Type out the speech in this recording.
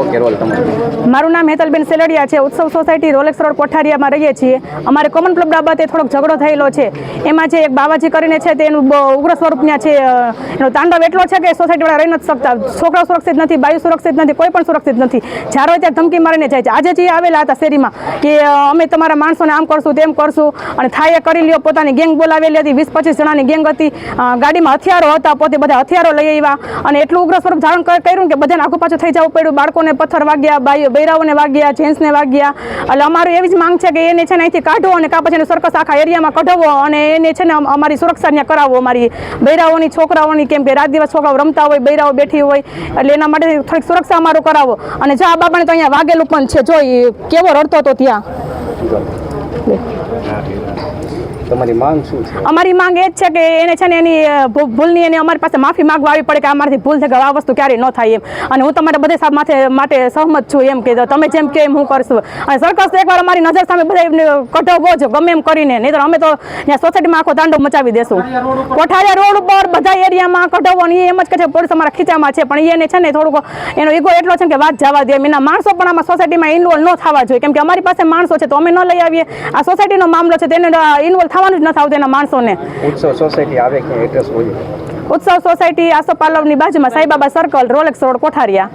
Okay, role તમારું. મારું નામ હેતલબેન સેલડિયા છે. ઉત્સવ સોસાયટી રોલેક્સ રોડ કોઠારિયામાં રહીએ છીએ. અમારે કોમન ક્લબ બાબતે થોડોક ઝઘડો થયેલો છે. એમાં જે એક બાવાજી કરીને છે તેનું ઉગ્ર સ્વરૂપ ત્યાં છે. એનો તાંડવ એટલો છે કે સોસાયટીવાળા રહી નથી શકતા. છોકરાઓ સુરક્ષિત નથી, બાયુ સુરક્ષિત નથી, કોઈ પણ સુરક્ષિત નથી. જ્યારે ત્યાં ધમકી મારીને જાય છે. આજે જે આવેલા હતા શેરીમાં કે અમે તમારા માણસોને આમ કરશું તેમ કરશું અને થાય કરી લ્યો. પોતાની ગેંગ બોલાવેલી હતી, 20-25 જણાની ગેંગ હતી. ગાડીમાં હથિયારો હતા, પોતે બધા હથિયારો લઈ આવ્યા અને એટલું ઉગ્ર સ્વરૂપ ધારણ કર્યું કે બધાને આગુ પાછું થઈ જવું પડ્યું. બાળકોને પથ્થર વાગ્યા, બૈરાઓને વાગ્યા, જેન્ટ્સને વાગ્યા. એટલે અમારી એવી જ માંગ છે કે એને છે ને અહીંથી કાઢવો અને કાં પછી એને સર્કસ આખા એરિયામાં કઢાવવો અને એને છે ને અમારી સુરક્ષા ત્યાં કરાવવો. અમારી બૈરાઓની, છોકરાઓની, કેમ કે રાત દિવસ છોકરાઓ રમતા હોય, બૈરાઓ બેઠી હોય, એટલે એના માટે થોડીક સુરક્ષા અમારું કરાવો. અને જો આ બાબાને તો અહીંયા વાગેલું પણ છે. જો કેવો રડતો હતો ત્યાં. તમારી માંગ શું છે? અમારી માંગ એ જ છે કે એને છે ને એની ભૂલની એને અમારી પાસે માફી માંગવા આવી પડે કે અમારાથી ભૂલ થઈ ગઈ, આ વસ્તુ ક્યારેય ન થાય એમ. અને હું તમારા બધે માટે સહમત છું એમ કે તમે જેમ કે એમ હું કરશું. અને સરકાર એકવાર અમારી નજર સામે બધા કઢાવવો જ ગમે એમ કરીને, નહીં તો અમે તો ત્યાં સોસાયટીમાં આખો તાંડવ મચાવી દેશું. કોઠારિયા રોડ ઉપર બધા એરિયામાં કઢાવવો અને એમ જ કે છે પોલીસ અમારા ખીચામાં છે. પણ એને છે ને થોડુંક એનો ઈગો એટલો છે કે વાત જવા દે. એના માણસો પણ આમાં સોસાયટીમાં ઇન્વોલ્વ ન થવા જોઈએ, કેમ કે અમારી પાસે માણસો છે તો અમે ન લઈ આવીએ. આ સોસાયટીનો મામલો છે, તેને ઇન્વોલ્વ થવાનું જ નથી આવતું એના માણસોને. ઉત્સવ સોસાયટી આવે કે એડ્રેસ હોય? ઉત્સવ સોસાયટી આસોપાલવની બાજુમાં સાઈબાબા સર્કલ, રોલેક્સ રોડ, કોઠારિયા.